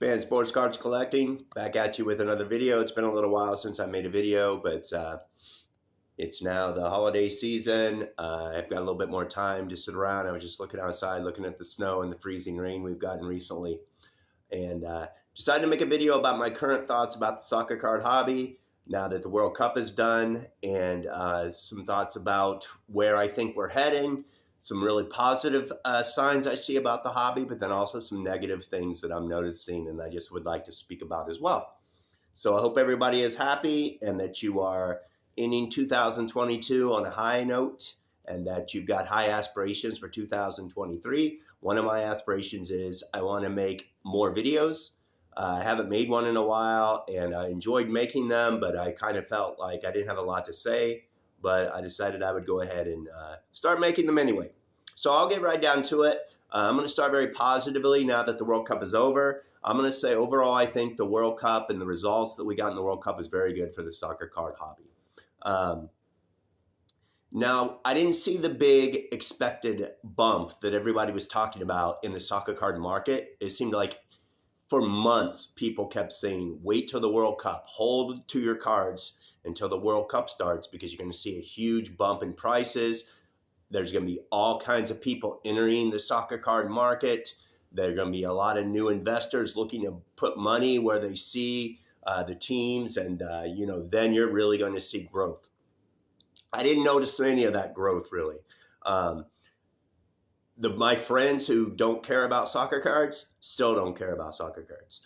Japan Sports Cards Collecting, back at you with another video. It's been a little while since I made a video, but it's now the holiday season. I've got a little bit more time to sit around. I was just looking outside, looking at the snow and the freezing rain we've gotten recently, and decided to make a video about my current thoughts about the soccer card hobby now that the World Cup is done, and some thoughts about where I think we're heading. Some really positive signs I see about the hobby, but then also some negative things that I'm noticing and I just would like to speak about as well. So I hope everybody is happy and that you are ending 2022 on a high note and that you've got high aspirations for 2023. One of my aspirations is I want to make more videos. I haven't made one in a while and I enjoyed making them, but I kind of felt like I didn't have a lot to say. But I decided I would go ahead and start making them anyway. So I'll get right down to it. I'm going to start very positively now that the World Cup is over. I'm going to say overall, I think the World Cup and the results that we got in the World Cup is very good for the soccer card hobby. Now, I didn't see the big expected bump that everybody was talking about in the soccer card market. It seemed like for months, people kept saying, wait till the World Cup, hold to your cards until the World Cup starts because you're going to see a huge bump in prices. There's going to be all kinds of people entering the soccer card market. There are going to be a lot of new investors looking to put money where they see the teams, and then you're really going to see growth. I didn't notice any of that growth really. My friends who don't care about soccer cards still don't care about soccer cards.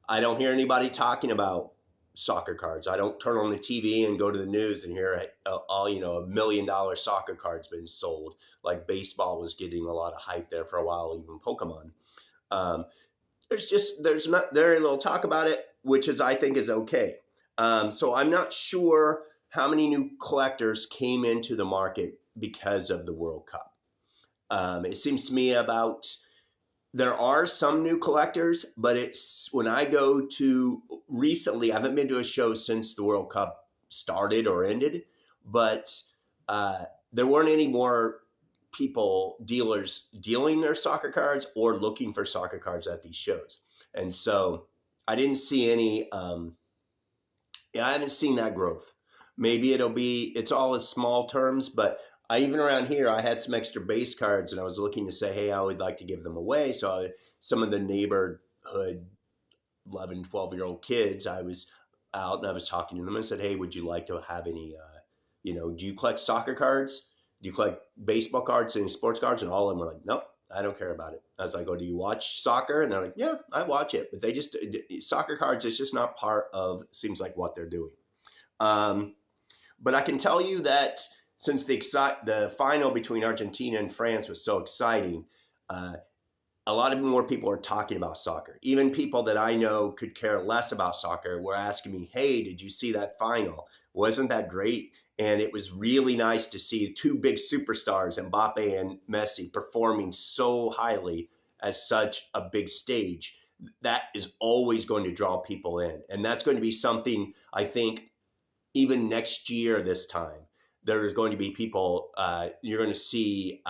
I don't hear anybody talking about soccer cards. I don't turn on the TV and go to the news and hear all $1 million soccer cards been sold. Like baseball was getting a lot of hype there for a while, even Pokemon. There's not very little talk about it, which I think is okay. So I'm not sure how many new collectors came into the market because of the World Cup. It seems to me there are some new collectors, but when I go to recently, I haven't been to a show since the World Cup started or ended, but there weren't any more dealers dealing their soccer cards or looking for soccer cards at these shows. And so I didn't see any, I haven't seen that growth. Maybe it's all in small terms, but even around here, I had some extra base cards and I was looking to say, hey, I would like to give them away. So some of the neighborhood 11, 12-year-old kids, I was out and I was talking to them and said, hey, would you like to have any, do you collect soccer cards? Do you collect baseball cards and sports cards? And all of them were like, nope, I don't care about it. I was like, oh, do you watch soccer? And they're like, yeah, I watch it. But soccer cards, it's just not part of, seems like what they're doing. But I can tell you that since the final between Argentina and France was so exciting, a lot of more people are talking about soccer. Even people that I know could care less about soccer were asking me, hey, did you see that final? Wasn't that great? And it was really nice to see two big superstars, Mbappe and Messi, performing so highly at such a big stage. That is always going to draw people in. And that's going to be something, I think, even next year this time. There's going to be people, you're going to see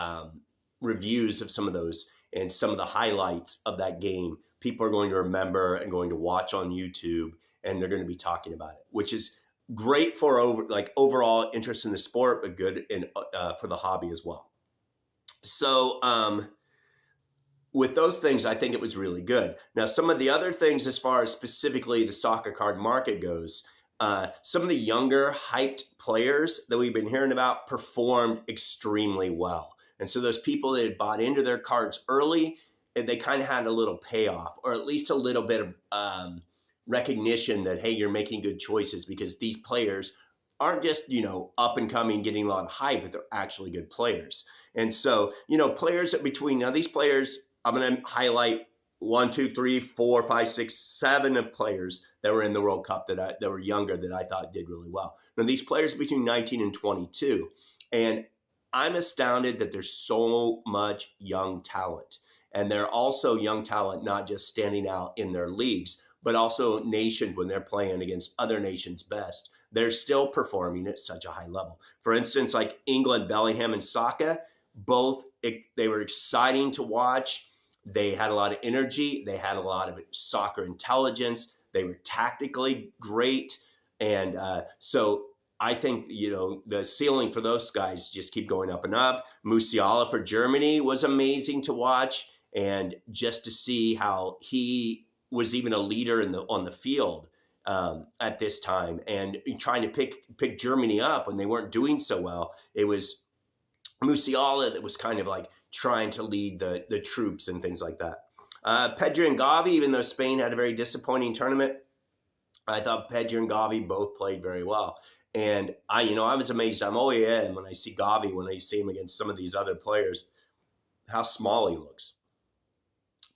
reviews of some of those and some of the highlights of that game. People are going to remember and going to watch on YouTube, and they're going to be talking about it, which is great for overall interest in the sport, but good for the hobby as well. So with those things, I think it was really good. Now, some of the other things as far as specifically the soccer card market goes, some of the younger hyped players that we've been hearing about performed extremely well. And so those people that had bought into their cards early, they kind of had a little payoff, or at least a little bit of recognition that, hey, you're making good choices because these players aren't just, up and coming, getting a lot of hype, but they're actually good players. And so, players now these players, I'm going to highlight 1, 2, 3, 4, 5, 6, 7 of players that were in the World Cup that were younger that I thought did really well. Now, these players are between 19 and 22, and I'm astounded that there's so much young talent. And they're also young talent, not just standing out in their leagues, but also nations when they're playing against other nations' best. They're still performing at such a high level. For instance, like England, Bellingham, and Saka, both, they were exciting to watch. They had a lot of energy. They had a lot of soccer intelligence. They were tactically great. And so I think, the ceiling for those guys just keep going up and up. Musiala for Germany was amazing to watch. And just to see how he was even a leader on the field at this time, and trying to pick Germany up when they weren't doing so well. It was Musiala that was kind of like trying to lead the troops and things like that. Pedri and Gavi, even though Spain had a very disappointing tournament, I thought Pedri and Gavi both played very well. And I was amazed. I'm always when I see Gavi, when I see him against some of these other players, how small he looks.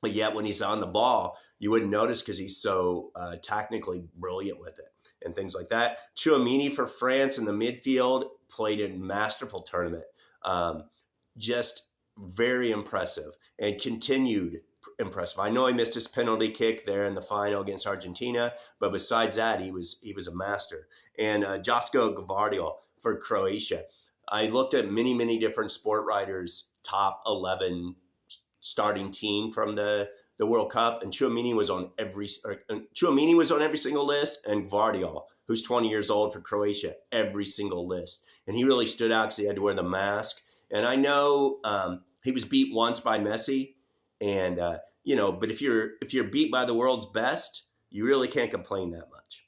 But yet when he's on the ball, you wouldn't notice because he's so technically brilliant with it and things like that. Tchouaméni for France in the midfield played a masterful tournament. Just very impressive and continued impressive. I know he missed his penalty kick there in the final against Argentina, but besides that, he was a master. And Josko Gvardiol for Croatia. I looked at many different sport writers' top 11 starting team from the World Cup, and Tchouaméni was on every single list, and Gvardiol, who's 20 years old for Croatia, every single list. And he really stood out because he had to wear the mask. And I know he was beat once by Messi, and but if you're beat by the world's best, you really can't complain that much.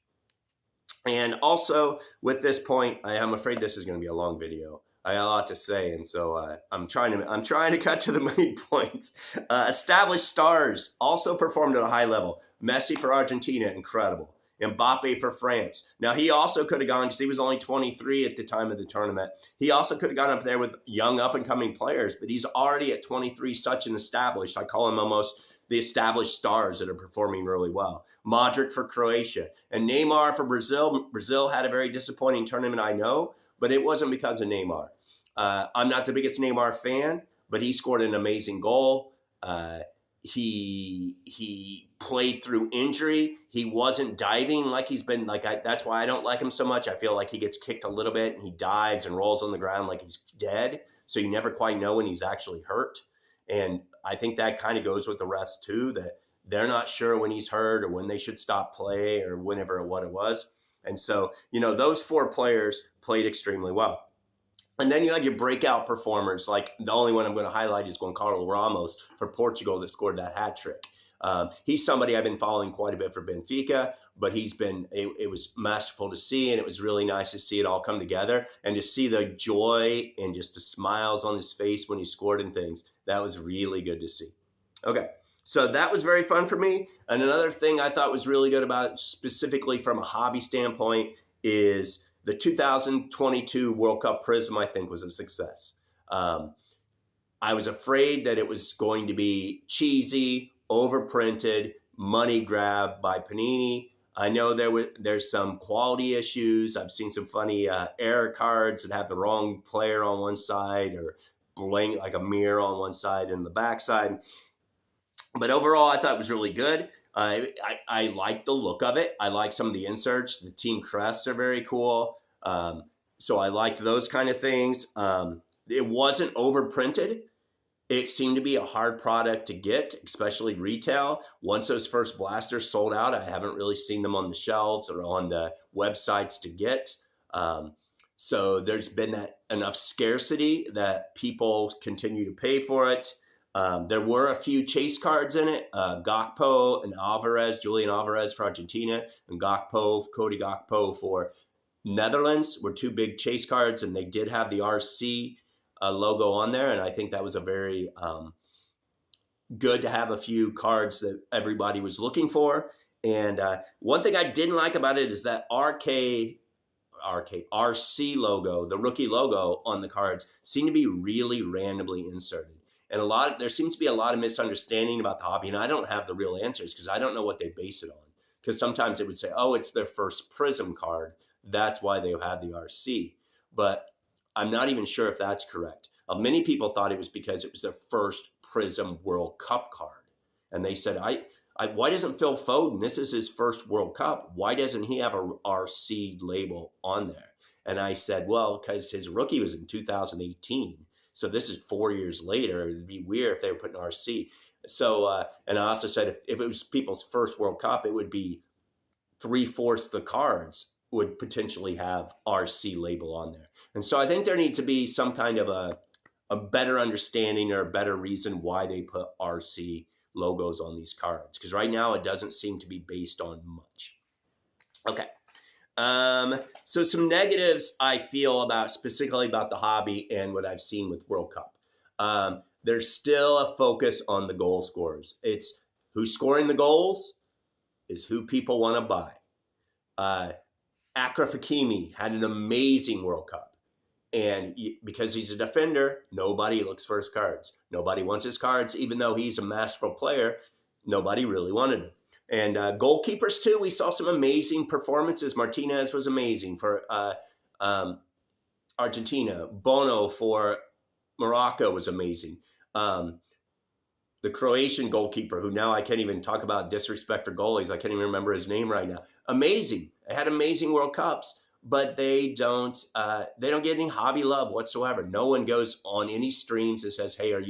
And also with this point, I'm afraid this is going to be a long video. I got a lot to say, and so I'm trying to cut to the main points. Established stars also performed at a high level. Messi for Argentina, incredible. Mbappe for France. Now, he also could have gone, because he was only 23 at the time of the tournament. He also could have gone up there with young up-and-coming players, but he's already at 23 such an established. I call him almost the established stars that are performing really well. Modric for Croatia. And Neymar for Brazil. Brazil had a very disappointing tournament, I know, but it wasn't because of Neymar. I'm not the biggest Neymar fan, but he scored an amazing goal. He played through injury. He wasn't diving like he's been. That's why I don't like him so much. I feel like he gets kicked a little bit and he dives and rolls on the ground like he's dead. So you never quite know when he's actually hurt. And I think that kind of goes with the refs too, that they're not sure when he's hurt or when they should stop play or whenever what it was. And so, those four players played extremely well. And then you had your breakout performers, like the only one I'm going to highlight is Goncalo Ramos for Portugal that scored that hat trick. He's somebody I've been following quite a bit for Benfica, but it was masterful to see, and it was really nice to see it all come together and to see the joy and just the smiles on his face when he scored and things. That was really good to see. Okay, so that was very fun for me. And another thing I thought was really good about it, specifically from a hobby standpoint, is the 2022 World Cup Prism, I think, was a success. I was afraid that it was going to be cheesy, overprinted, money grab by Panini. I know there's some quality issues. I've seen some funny error cards that have the wrong player on one side or blank like a mirror on one side and the back side. But overall, I thought it was really good. I like the look of it. I like some of the inserts. The team crests are very cool. So I liked those kind of things. It wasn't overprinted. It seemed to be a hard product to get, especially retail. Once those first blasters sold out, I haven't really seen them on the shelves or on the websites to get. So there's been enough scarcity that people continue to pay for it. There were a few chase cards in it. Gakpo and Alvarez, Julian Alvarez for Argentina, and Cody Gakpo for Netherlands were two big chase cards, and they did have the RC logo on there, and I think that was a very good to have a few cards that everybody was looking for. And one thing I didn't like about it is that RC logo, the rookie logo on the cards, seemed to be really randomly inserted. And there seems to be a lot of misunderstanding about the hobby, and I don't have the real answers because I don't know what they base it on. Because sometimes it would say, oh, it's their first Prism card. That's why they had the RC. But I'm not even sure if that's correct. Many people thought it was because it was their first Prism World Cup card. And they said, why doesn't Phil Foden, this is his first World Cup, why doesn't he have a RC label on there? And I said, well, because his rookie was in 2018. So this is 4 years later. It'd be weird if they were putting RC. So, and I also said if it was people's first World Cup, it would be 3/4 the cards would potentially have RC label on there. And so I think there needs to be some kind of a better understanding or a better reason why they put RC logos on these cards. Because right now it doesn't seem to be based on much. Okay. So some negatives I feel about specifically about the hobby and what I've seen with World Cup. There's still a focus on the goal scorers. It's who's scoring the goals is who people want to buy. Achraf Hakimi had an amazing World Cup. And because he's a defender, nobody looks for his cards. Nobody wants his cards, even though he's a masterful player. Nobody really wanted him. And goalkeepers, too, we saw some amazing performances. Martinez was amazing for Argentina. Bono for Morocco was amazing. The Croatian goalkeeper, who now I can't even talk about disrespect for goalies. I can't even remember his name right now. Amazing. They had amazing World Cups, but they don't get any hobby love whatsoever. No one goes on any streams and says, "Hey, do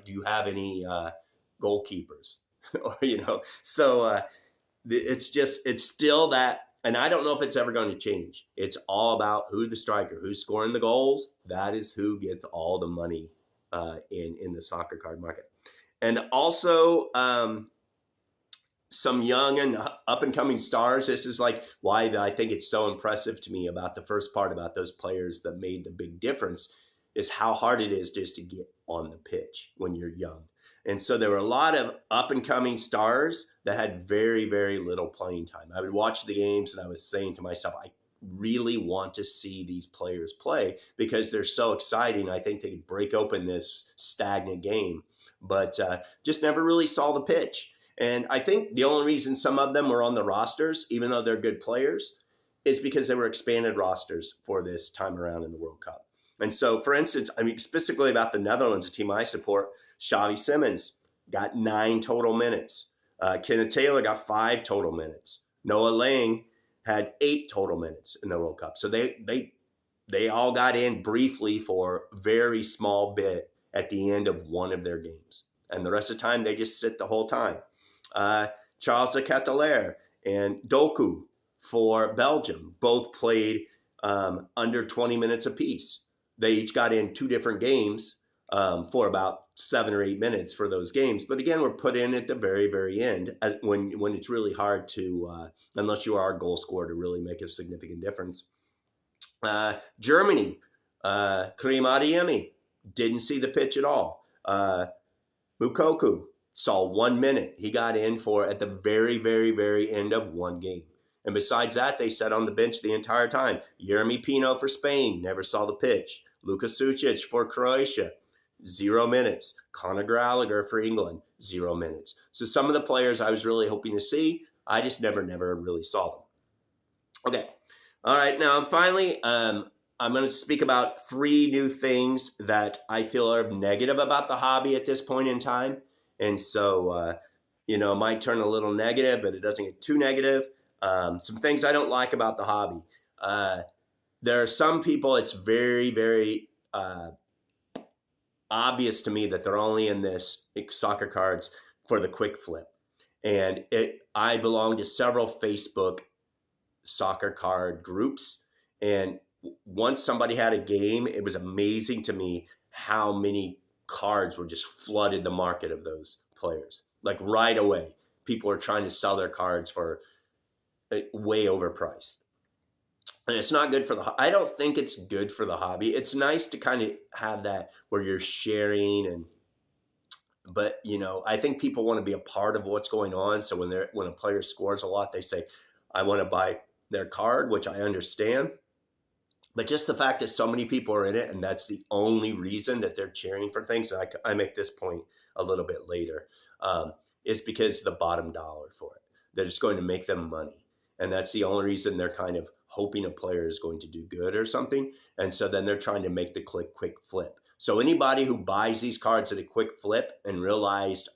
you have any goalkeepers?" Or So it's still that, and I don't know if it's ever going to change. It's all about who the striker, who's scoring the goals. That is who gets all the money in the soccer card market. And also some young and up-and-coming stars. This is like why I think it's so impressive to me about the first part about those players that made the big difference is how hard it is just to get on the pitch when you're young. And so there were a lot of up-and-coming stars that had very, very little playing time. I would watch the games and I was saying to myself, I really want to see these players play because they're so exciting. I think they could break open this stagnant game. But just never really saw the pitch. And I think the only reason some of them were on the rosters, even though they're good players, is because they were expanded rosters for this time around in the World Cup. And so, for instance, I mean, specifically about the Netherlands, a team I support, Xavi Simons got 9 total minutes. Kenneth Taylor got 5 total minutes. Noah Lang had 8 total minutes in the World Cup. So they all got in briefly for a very small bit at the end of one of their games. And the rest of the time, they just sit the whole time. Charles de Ketelaere and Doku for Belgium both played under 20 minutes apiece. They each got in 2 different games for about 7 or 8 minutes for those games. But again, were put in at the very, very end when it's really hard to, unless you are a goal scorer, to really make a significant difference. Germany, Karim Adeyemi, didn't see the pitch at all. Moukoko saw 1 minute. He got in for at the very, very, very end of one game. And besides that, they sat on the bench the entire time. Yeremy Pino for Spain, never saw the pitch. Luka Sucic for Croatia, 0 minutes. Conor Gallagher for England, 0 minutes. So some of the players I was really hoping to see, I just never really saw them. Okay. All right. Now, finally, I'm going to speak about 3 new things that I feel are negative about the hobby at this point in time. And so, it might turn a little negative, but it doesn't get too negative. Some things I don't like about the hobby. There are some people, it's very, very obvious to me that they're only in this soccer cards for the quick flip. And I belong to several Facebook soccer card groups. And once somebody had a game, it was amazing to me how many cards were just flooded the market of those players. Like right away, people are trying to sell their cards for way overpriced. And it's not good for I don't think it's good for the hobby. It's nice to kind of have that where you're sharing but I think people want to be a part of what's going on. So when a player scores a lot, they say, I want to buy their card, which I understand. But just the fact that so many people are in it, and that's the only reason that they're cheering for things, I make this point a little bit later, is because the bottom dollar for it, that it's going to make them money. And that's the only reason they're kind of hoping a player is going to do good or something. And so then they're trying to make the quick flip. So anybody who buys these cards at a quick flip and realized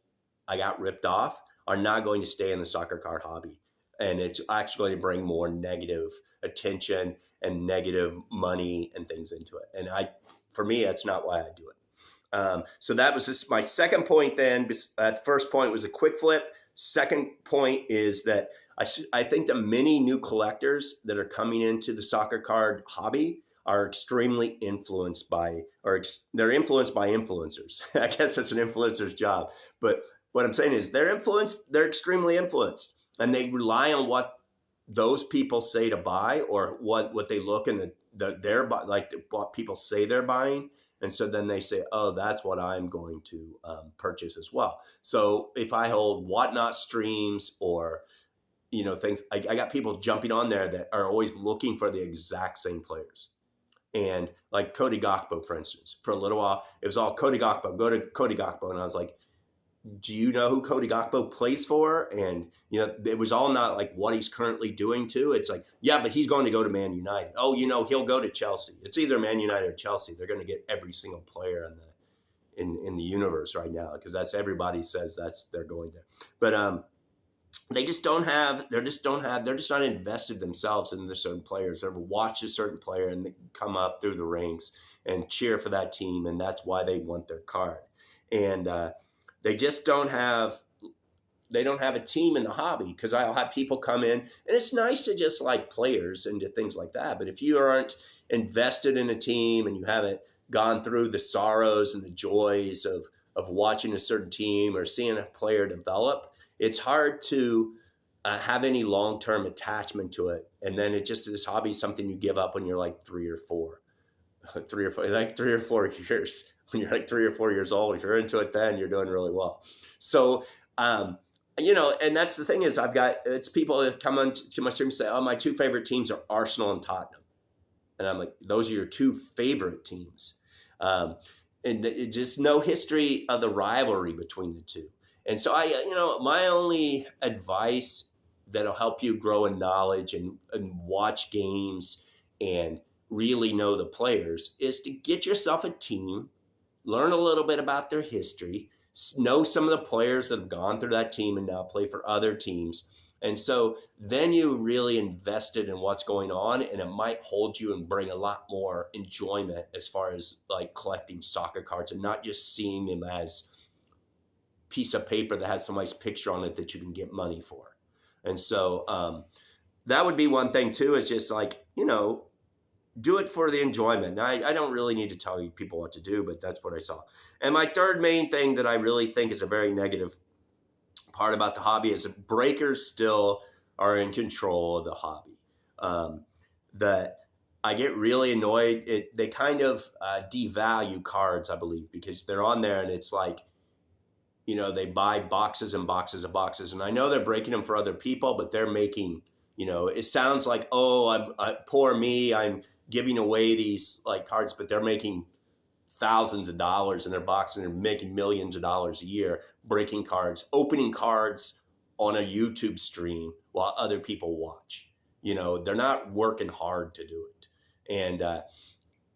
I got ripped off are not going to stay in the soccer card hobby. And it's actually going to bring more negative attention and negative money and things into it. And for me, that's not why I do it. So that was just my second point then. First point was a quick flip. Second point is that I think the many new collectors that are coming into the soccer card hobby are extremely influenced by, they're influenced by influencers. I guess that's an influencer's job. But what I'm saying is they're extremely influenced, and they rely on what those people say to buy, or what they look and they're like what people say they're buying. And so then they say, oh, that's what I'm going to purchase as well. So if I hold whatnot streams or, things, I got people jumping on there that are always looking for the exact same players. And like Cody Gakpo, for instance, for a little while, it was all Cody Gakpo, go to Cody Gakpo. And I was like, do you know who Cody Gakpo plays for? And, it was all not like what he's currently doing too. It's like, yeah, but he's going to go to Man United. Oh, he'll go to Chelsea. It's either Man United or Chelsea. They're going to get every single player in the universe right now, because that's, everybody says they're going there. But they're just not invested themselves in the certain players. They've watched a certain player and they come up through the ranks and cheer for that team, and that's why they want their card. And they just don't have a team in the hobby, because I'll have people come in, and it's nice to just like players and to things like that. But if you aren't invested in a team and you haven't gone through the sorrows and the joys of watching a certain team or seeing a player develop, it's hard to have any long-term attachment to it. And then this hobby is something you give up when you're like 3 or 4 years. When you're like 3 or 4 years old, if you're into it, then you're doing really well. So, and that's the thing is it's people that come on to my stream and say, oh, my 2 favorite teams are Arsenal and Tottenham. And I'm like, those are your 2 favorite teams. And just no history of the rivalry between the 2. And so my only advice that'll help you grow in knowledge and watch games and really know the players is to get yourself a team, learn a little bit about their history, know some of the players that have gone through that team and now play for other teams. And so then you really invested in what's going on, and it might hold you and bring a lot more enjoyment as far as like collecting soccer cards and not just seeing them as piece of paper that has somebody's picture on it that you can get money for. And so that would be one thing too, is just like, do it for the enjoyment. Now, I don't really need to tell you people what to do, but that's what I saw. And my third main thing that I really think is a very negative part about the hobby is that breakers still are in control of the hobby. That I get really annoyed. They kind of devalue cards, I believe, because they're on there and it's like, they buy boxes and boxes of boxes. And I know they're breaking them for other people, but they're making, it sounds like, oh, poor me, I'm giving away these like cards, but they're making thousands of dollars in their box, and they're making millions of dollars a year breaking cards, opening cards on a YouTube stream while other people watch. They're not working hard to do it. And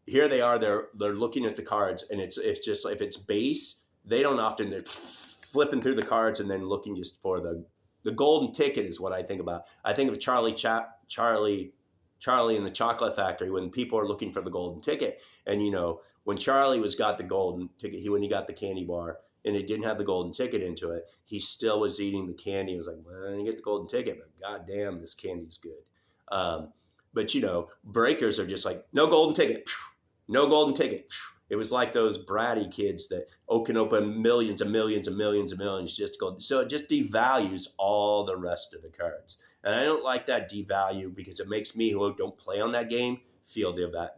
here they are, they're looking at the cards, and it's just, if it's base, they're flipping through the cards and then looking just for the golden ticket is what I think about. I think of Charlie in the Chocolate Factory, when people are looking for the golden ticket. And, when Charlie got the golden ticket, when he got the candy bar and it didn't have the golden ticket into it, he still was eating the candy. He was like, well, I didn't get the golden ticket, but goddamn, this candy's good. But, breakers are just like, no golden ticket, no golden ticket. It was like those bratty kids that can open millions and millions and millions and millions just to go. So it just devalues all the rest of the cards. And I don't like that devalue, because it makes me, who don't play on that game, feel devalued.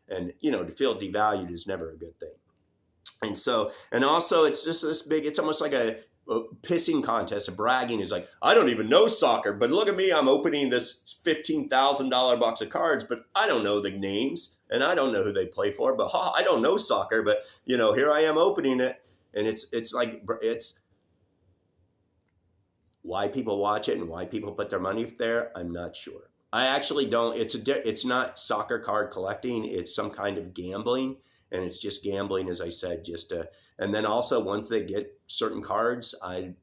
And, to feel devalued is never a good thing. And so, and also it's just this big, it's almost like a pissing contest, a bragging is like, I don't even know soccer, but look at me, I'm opening this $15,000 box of cards, but I don't know the names and I don't know who they play for, but I don't know soccer, but here I am opening it. And it's like, it's why people watch it and why people put their money there, I'm not sure. I actually don't, it's not soccer card collecting, it's some kind of gambling. And it's just gambling, as I said, and then also once they get certain cards, I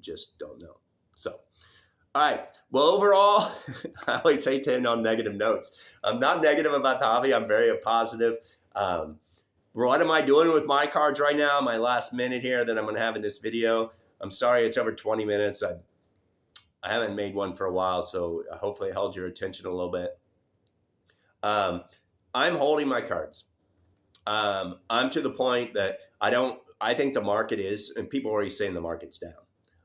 just don't know. So, all right. Well, overall, I always hate to end on negative notes. I'm not negative about the hobby. I'm very positive. what am I doing with my cards right now? My last minute here that I'm going to have in this video. I'm sorry it's over 20 minutes. I haven't made one for a while, so hopefully I held your attention a little bit. I'm holding my cards. I'm to the point that I think the market is, and people are already saying the market's down.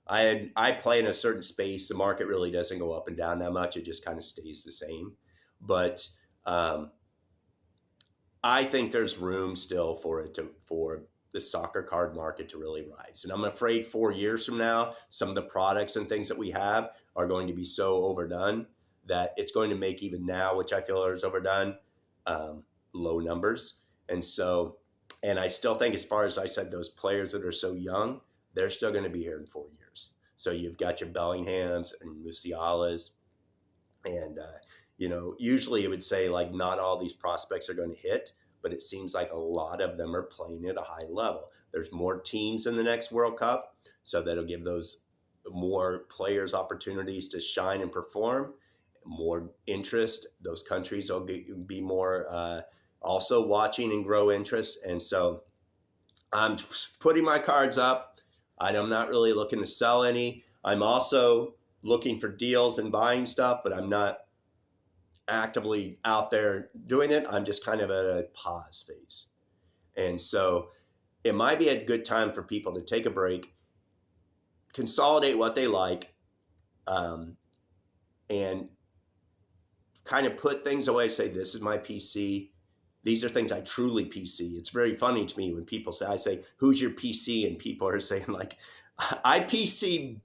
I play in a certain space. The market really doesn't go up and down that much. It just kind of stays the same. But I think there's room still for the soccer card market to really rise. And I'm afraid 4 years from now, some of the products and things that we have are going to be so overdone that it's going to make even now, which I feel is overdone, low numbers. And so, and I still think, as far as I said, those players that are so young, they're still going to be here in 4 years. So you've got your Bellinghams and Musialas, and usually it would say like not all these prospects are going to hit, but it seems like a lot of them are playing at a high level. There's more teams in the next World Cup, so that'll give those more players opportunities to shine and perform, more interest. Those countries will be more also watching and grow interest. And so I'm putting my cards up. I'm not really looking to sell any. I'm also looking for deals and buying stuff, but I'm not actively out there doing it. I'm just kind of at a pause phase. And so it might be a good time for people to take a break, consolidate what they like, and kind of put things away, say, this is my PC. These are things I truly PC. It's very funny to me when people say, I say, who's your PC? And people are saying like, I PC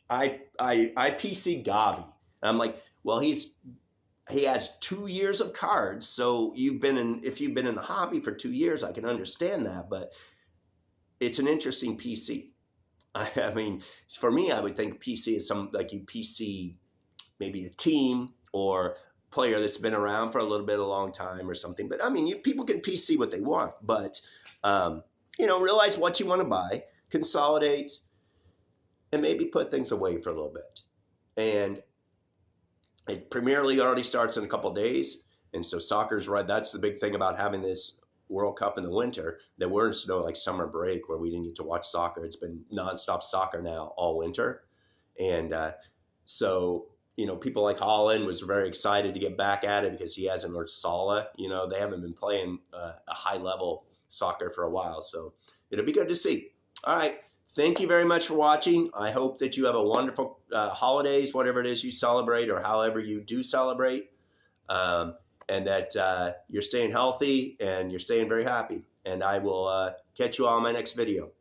Gavi. And I'm like, well, he has 2 years of cards. So if you've been in the hobby for 2 years, I can understand that, but it's an interesting PC. I mean, for me, I would think PC is like you PC maybe a team or player that's been around for a long time or something. But I mean, people can PC what they want, but realize what you want to buy, consolidate, and maybe put things away for a little bit. And Premier League already starts in a couple of days, and so soccer's right. That's the big thing about having this World Cup in the winter, that we're in like summer break where we didn't get to watch soccer. It's been nonstop soccer now all winter, and so. People like Holland was very excited to get back at it because he hasn't, or Salah, they haven't been playing a high level soccer for a while. So it'll be good to see. All right. Thank you very much for watching. I hope that you have a wonderful holidays, whatever it is you celebrate or however you do celebrate, and that you're staying healthy and you're staying very happy. And I will catch you all in my next video.